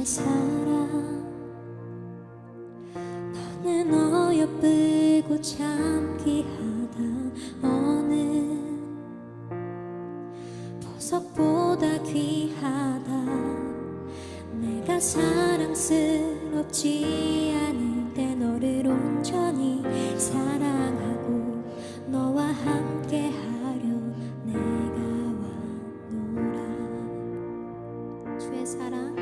주의 사랑 너는 어여쁘고 참 귀하다. 어느 보석보다 귀하다. 내가 사랑스럽지 않을 때 너를 온전히 사랑하고 너와 함께 하려 내가 왔노라. 주의 사랑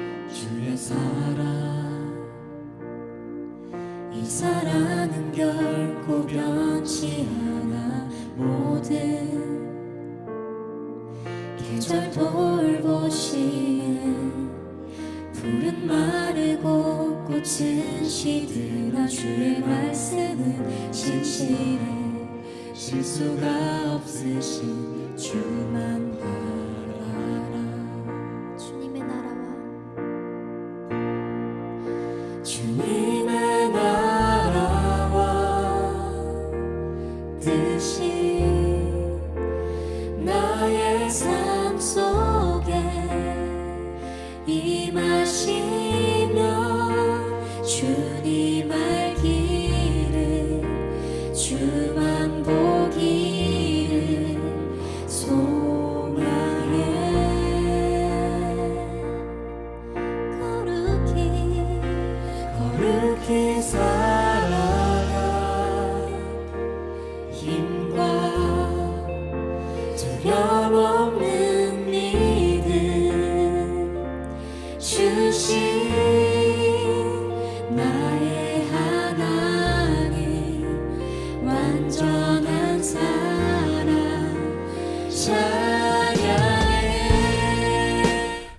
이 사랑은 결코 변치 않아. 모든 계절 돌보시에 푸른 마르고 꽃은 시들어 주의 말씀은 진실해. 실수가 없으신 주만 바라라. 주님의 나라와 주님의 나라와 뜻이 나의 삶 속에 임하시며 주님 알기를 주만 보기를 소망해. 거룩히 살아가 힘과 두려움 없는 믿음 주신 나의 하나님 완전한 사랑 찬양해.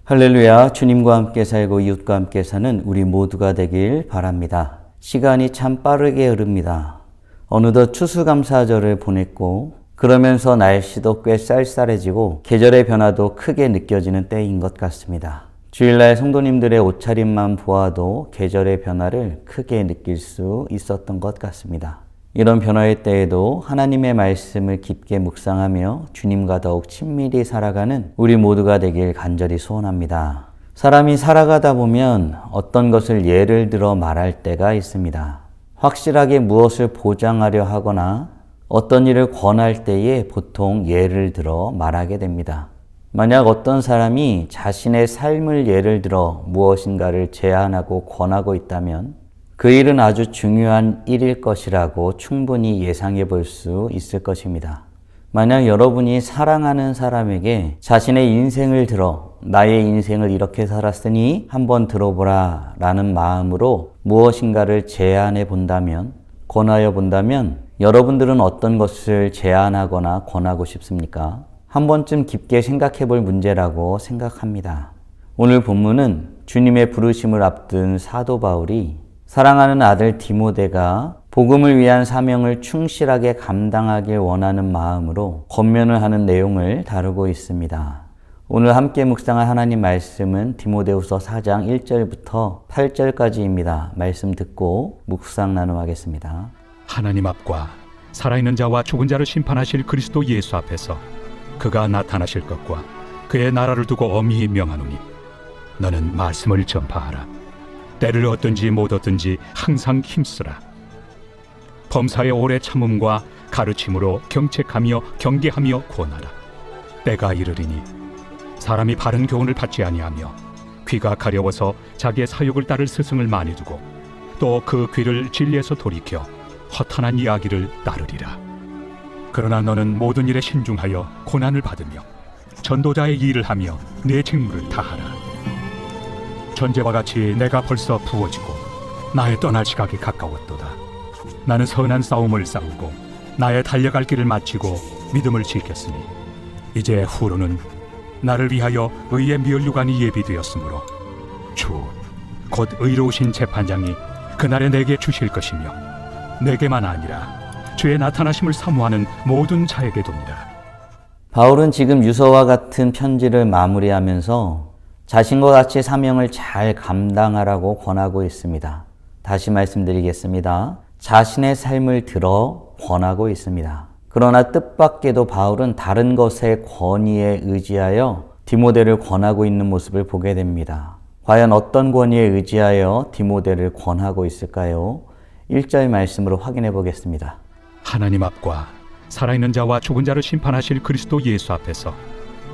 할렐루야. 주님과 함께 살고 이웃과 함께 사는 우리 모두가 되길 바랍니다. 시간이 참 빠르게 흐릅니다. 어느덧 추수감사절을 보냈고 그러면서 날씨도 꽤 쌀쌀해지고 계절의 변화도 크게 느껴지는 때인 것 같습니다. 주일날 성도님들의 옷차림만 보아도 계절의 변화를 크게 느낄 수 있었던 것 같습니다. 이런 변화의 때에도 하나님의 말씀을 깊게 묵상하며 주님과 더욱 친밀히 살아가는 우리 모두가 되길 간절히 소원합니다. 사람이 살아가다 보면 어떤 것을 예를 들어 말할 때가 있습니다. 확실하게 무엇을 보장하려 하거나 어떤 일을 권할 때에 보통 예를 들어 말하게 됩니다. 만약 어떤 사람이 자신의 삶을 예를 들어 무엇인가를 제안하고 권하고 있다면 그 일은 아주 중요한 일일 것이라고 충분히 예상해 볼 수 있을 것입니다. 만약 여러분이 사랑하는 사람에게 자신의 인생을 들어 나의 인생을 이렇게 살았으니 한번 들어보라 라는 마음으로 무엇인가를 제안해 본다면, 권하여 본다면 여러분들은 어떤 것을 제안하거나 권하고 싶습니까? 한 번쯤 깊게 생각해 볼 문제라고 생각합니다. 오늘 본문은 주님의 부르심을 앞둔 사도 바울이 사랑하는 아들 디모데가 복음을 위한 사명을 충실하게 감당하길 원하는 마음으로 권면을 하는 내용을 다루고 있습니다. 오늘 함께 묵상할 하나님 말씀은 디모데후서 4장 1절부터 8절까지입니다. 말씀 듣고 묵상 나누겠습니다. 하나님 앞과 살아있는 자와 죽은 자를 심판하실 그리스도 예수 앞에서 그가 나타나실 것과 그의 나라를 두고 엄히 명하노니 너는 말씀을 전파하라. 때를 얻든지 못 얻든지 항상 힘쓰라. 범사의 오래 참음과 가르침으로 경책하며 경계하며 권하라. 때가 이르리니 사람이 바른 교훈을 받지 아니하며 귀가 가려워서 자기의 사욕을 따를 스승을 많이 두고 또 그 귀를 진리에서 돌이켜 허탄한 이야기를 따르리라. 그러나 너는 모든 일에 신중하여 고난을 받으며 전도자의 일을 하며 내 직무를 다하라. 전제와 같이 내가 벌써 부어지고 나의 떠날 시각이 가까웠도다. 나는 선한 싸움을 싸우고 나의 달려갈 길을 마치고 믿음을 지켰으니 이제 후로는 나를 위하여 의의 면류관이 예비되었으므로 주 곧 의로우신 재판장이 그날에 내게 주실 것이며 내게만 아니라 주의 나타나심을 사모하는 모든 자에게 돕니다. 바울은 지금 유서와 같은 편지를 마무리하면서 자신과 같이 사명을 잘 감당하라고 권하고 있습니다. 다시 말씀드리겠습니다. 자신의 삶을 들어 권하고 있습니다. 그러나 뜻밖에도 바울은 다른 것의 권위에 의지하여 디모데를 권하고 있는 모습을 보게 됩니다. 과연 어떤 권위에 의지하여 디모데를 권하고 있을까요? 1절 말씀으로 확인해 보겠습니다. 하나님 앞과 살아있는 자와 죽은 자를 심판하실 그리스도 예수 앞에서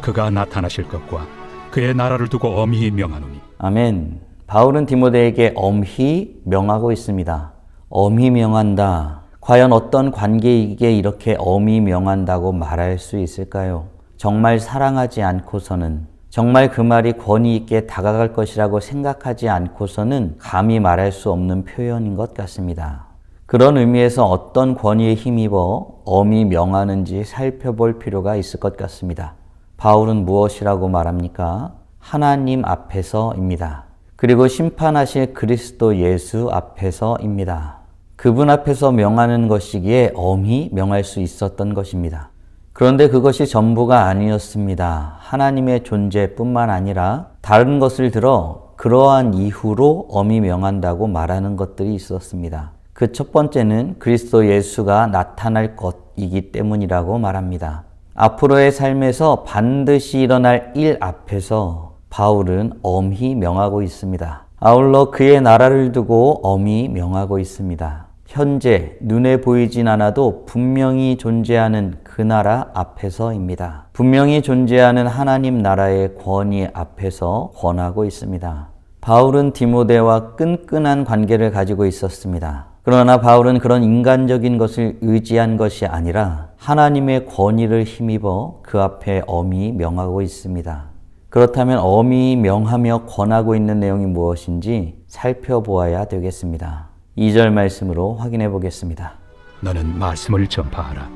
그가 나타나실 것과 그의 나라를 두고 엄히 명하노니. 아멘. 바울은 디모데에게 엄히 명하고 있습니다. 엄히 명한다. 과연 어떤 관계이기에 이렇게 엄히 명한다고 말할 수 있을까요? 정말 사랑하지 않고서는, 정말 그 말이 권위 있게 다가갈 것이라고 생각하지 않고서는 감히 말할 수 없는 표현인 것 같습니다. 그런 의미에서 어떤 권위에 힘입어 엄히 명하는지 살펴볼 필요가 있을 것 같습니다. 바울은 무엇이라고 말합니까? 하나님 앞에서입니다. 그리고 심판하실 그리스도 예수 앞에서입니다. 그분 앞에서 명하는 것이기에 엄히 명할 수 있었던 것입니다. 그런데 그것이 전부가 아니었습니다. 하나님의 존재뿐만 아니라 다른 것을 들어 그러한 이후로 엄히 명한다고 말하는 것들이 있었습니다. 그 첫 번째는 그리스도 예수가 나타날 것이기 때문이라고 말합니다. 앞으로의 삶에서 반드시 일어날 일 앞에서 바울은 엄히 명하고 있습니다. 아울러 그의 나라를 두고 엄히 명하고 있습니다. 현재 눈에 보이진 않아도 분명히 존재하는 그 나라 앞에서입니다. 분명히 존재하는 하나님 나라의 권위 앞에서 권하고 있습니다. 바울은 디모데와 끈끈한 관계를 가지고 있었습니다. 그러나 바울은 그런 인간적인 것을 의지한 것이 아니라 하나님의 권위를 힘입어 그 앞에 엄히 명하고 있습니다. 그렇다면 엄히 명하며 권하고 있는 내용이 무엇인지 살펴보아야 되겠습니다. 2절 말씀으로 확인해 보겠습니다. 너는 말씀을 전파하라.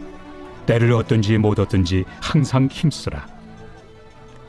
때를 얻든지 못 얻든지 항상 힘쓰라.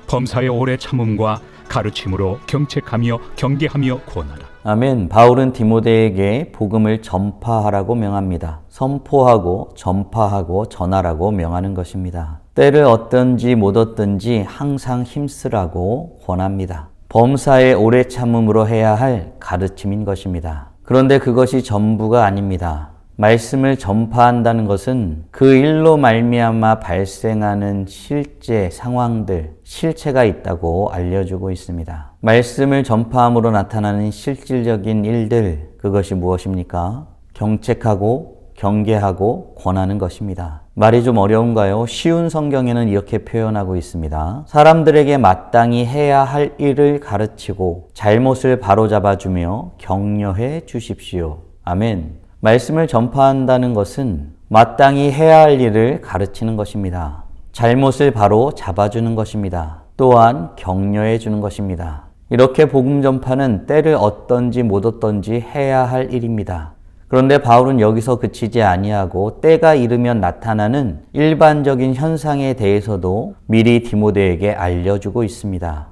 범사의 오래 참음과 가르침으로 경책하며 경계하며 권하라. 아멘. 바울은 디모데에게 복음을 전파하라고 명합니다. 선포하고 전파하고 전하라고 명하는 것입니다. 때를 얻든지 못 얻든지 항상 힘쓰라고 권합니다. 범사의 오래 참음으로 해야 할 가르침인 것입니다. 그런데 그것이 전부가 아닙니다. 말씀을 전파한다는 것은 그 일로 말미암아 발생하는 실제 상황들, 실체가 있다고 알려주고 있습니다. 말씀을 전파함으로 나타나는 실질적인 일들, 그것이 무엇입니까? 경책하고 경계하고 권하는 것입니다. 말이 좀 어려운가요? 쉬운 성경에는 이렇게 표현하고 있습니다. 사람들에게 마땅히 해야 할 일을 가르치고 잘못을 바로잡아주며 격려해 주십시오. 아멘. 말씀을 전파한다는 것은 마땅히 해야 할 일을 가르치는 것입니다. 잘못을 바로 잡아주는 것입니다. 또한 격려해 주는 것입니다. 이렇게 복음 전파는 때를 얻든지 못 얻든지 해야 할 일입니다. 그런데 바울은 여기서 그치지 아니하고 때가 이르면 나타나는 일반적인 현상에 대해서도 미리 디모데에게 알려주고 있습니다.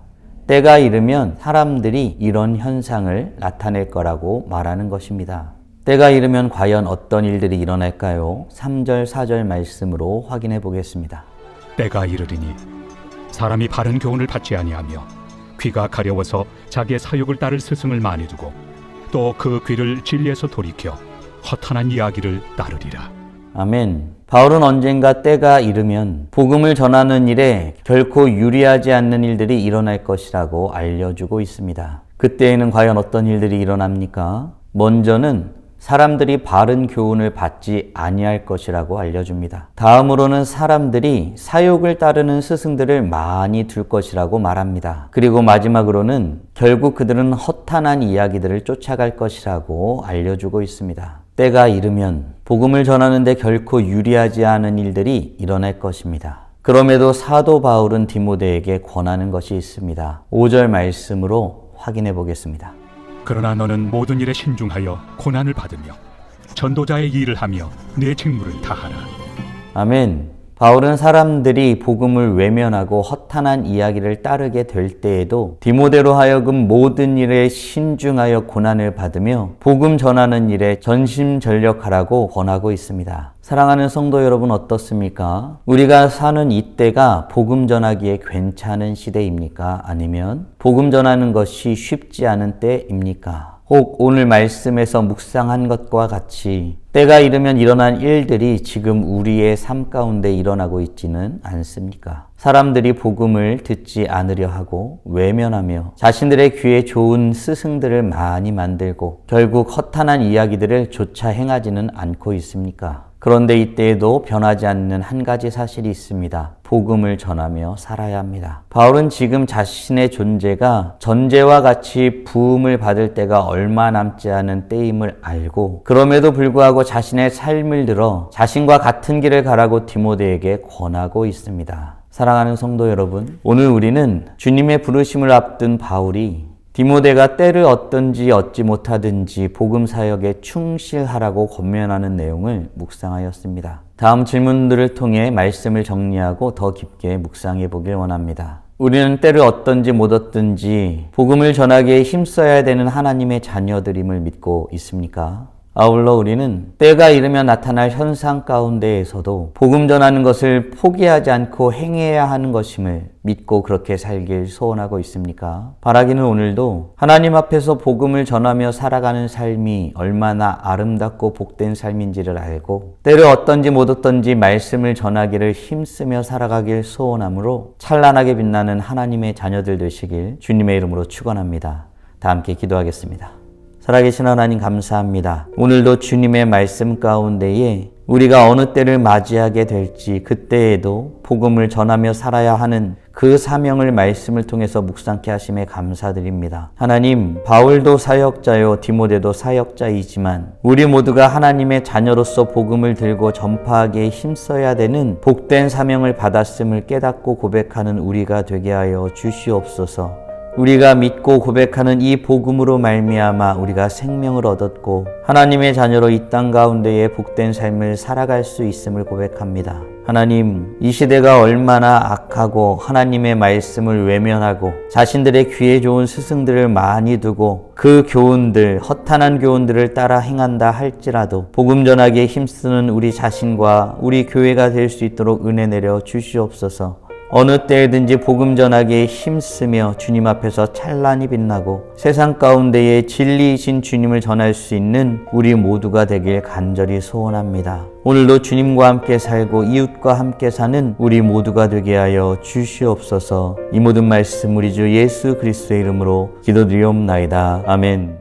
때가 이르면 사람들이 이런 현상을 나타낼 거라고 말하는 것입니다. 때가 이르면 과연 어떤 일들이 일어날까요? 3절, 4절 말씀으로 확인해 보겠습니다. 때가 이르리니 사람이 바른 교훈을 받지 아니하며 귀가 가려워서 자기의 사욕을 따를 스승을 많이 두고 또 그 귀를 진리에서 돌이켜 허탄한 이야기를 따르리라. 아멘. 바울은 언젠가 때가 이르면 복음을 전하는 일에 결코 유리하지 않는 일들이 일어날 것이라고 알려주고 있습니다. 그때에는 과연 어떤 일들이 일어납니까? 먼저는 사람들이 바른 교훈을 받지 아니할 것이라고 알려줍니다. 다음으로는 사람들이 사욕을 따르는 스승들을 많이 둘 것이라고 말합니다. 그리고 마지막으로는 결국 그들은 허탄한 이야기들을 쫓아갈 것이라고 알려주고 있습니다. 때가 이르면 복음을 전하는데 결코 유리하지 않은 일들이 일어날 것입니다. 그럼에도 사도 바울은 디모데에게 권하는 것이 있습니다. 5절 말씀으로 확인해 보겠습니다. 그러나 너는 모든 일에 신중하여 고난을 받으며 전도자의 일을 하며 내 직무를 다하라. 아멘. 바울은 사람들이 복음을 외면하고 허탄한 이야기를 따르게 될 때에도 디모데로 하여금 모든 일에 신중하여 고난을 받으며 복음 전하는 일에 전심전력하라고 권하고 있습니다. 사랑하는 성도 여러분, 어떻습니까? 우리가 사는 이때가 복음 전하기에 괜찮은 시대입니까? 아니면 복음 전하는 것이 쉽지 않은 때입니까? 혹 오늘 말씀에서 묵상한 것과 같이 때가 이르면 일어난 일들이 지금 우리의 삶 가운데 일어나고 있지는 않습니까? 사람들이 복음을 듣지 않으려 하고 외면하며 자신들의 귀에 좋은 스승들을 많이 만들고 결국 허탄한 이야기들을 조차 행하지는 않고 있습니까? 그런데 이때에도 변하지 않는 한 가지 사실이 있습니다. 복음을 전하며 살아야 합니다. 바울은 지금 자신의 존재가 전제와 같이 부음을 받을 때가 얼마 남지 않은 때임을 알고 그럼에도 불구하고 자신의 삶을 들어 자신과 같은 길을 가라고 디모데에게 권하고 있습니다. 사랑하는 성도 여러분, 오늘 우리는 주님의 부르심을 앞둔 바울이 디모데가 때를 어떤지 얻지 못하든지 복음 사역에 충실하라고 권면하는 내용을 묵상하였습니다. 다음 질문들을 통해 말씀을 정리하고 더 깊게 묵상해 보길 원합니다. 우리는 때를 얻든지 못 얻든지 복음을 전하기에 힘써야 되는 하나님의 자녀들임을 믿고 있습니까? 아울러 우리는 때가 이르면 나타날 현상 가운데에서도 복음 전하는 것을 포기하지 않고 행해야 하는 것임을 믿고 그렇게 살길 소원하고 있습니까? 바라기는 오늘도 하나님 앞에서 복음을 전하며 살아가는 삶이 얼마나 아름답고 복된 삶인지를 알고 때를 어떤지 못 얻든지 말씀을 전하기를 힘쓰며 살아가길 소원하므로 찬란하게 빛나는 하나님의 자녀들 되시길 주님의 이름으로 축원합니다. 다 함께 기도하겠습니다. 살아계신 하나님 감사합니다. 오늘도 주님의 말씀 가운데에 우리가 어느 때를 맞이하게 될지 그때에도 복음을 전하며 살아야 하는 그 사명을 말씀을 통해서 묵상케 하심에 감사드립니다. 하나님, 바울도 사역자요 디모데도 사역자이지만 우리 모두가 하나님의 자녀로서 복음을 들고 전파하기에 힘써야 되는 복된 사명을 받았음을 깨닫고 고백하는 우리가 되게 하여 주시옵소서. 우리가 믿고 고백하는 이 복음으로 말미암아 우리가 생명을 얻었고 하나님의 자녀로 이 땅 가운데에 복된 삶을 살아갈 수 있음을 고백합니다. 하나님, 이 시대가 얼마나 악하고 하나님의 말씀을 외면하고 자신들의 귀에 좋은 스승들을 많이 두고 그 교훈들, 허탄한 교훈들을 따라 행한다 할지라도 복음 전하기에 힘쓰는 우리 자신과 우리 교회가 될 수 있도록 은혜 내려 주시옵소서. 어느 때든지 복음 전하기에 힘쓰며 주님 앞에서 찬란히 빛나고 세상 가운데에 진리이신 주님을 전할 수 있는 우리 모두가 되길 간절히 소원합니다. 오늘도 주님과 함께 살고 이웃과 함께 사는 우리 모두가 되게 하여 주시옵소서. 이 모든 말씀 우리 주 예수 그리스도의 이름으로 기도드리옵나이다. 아멘.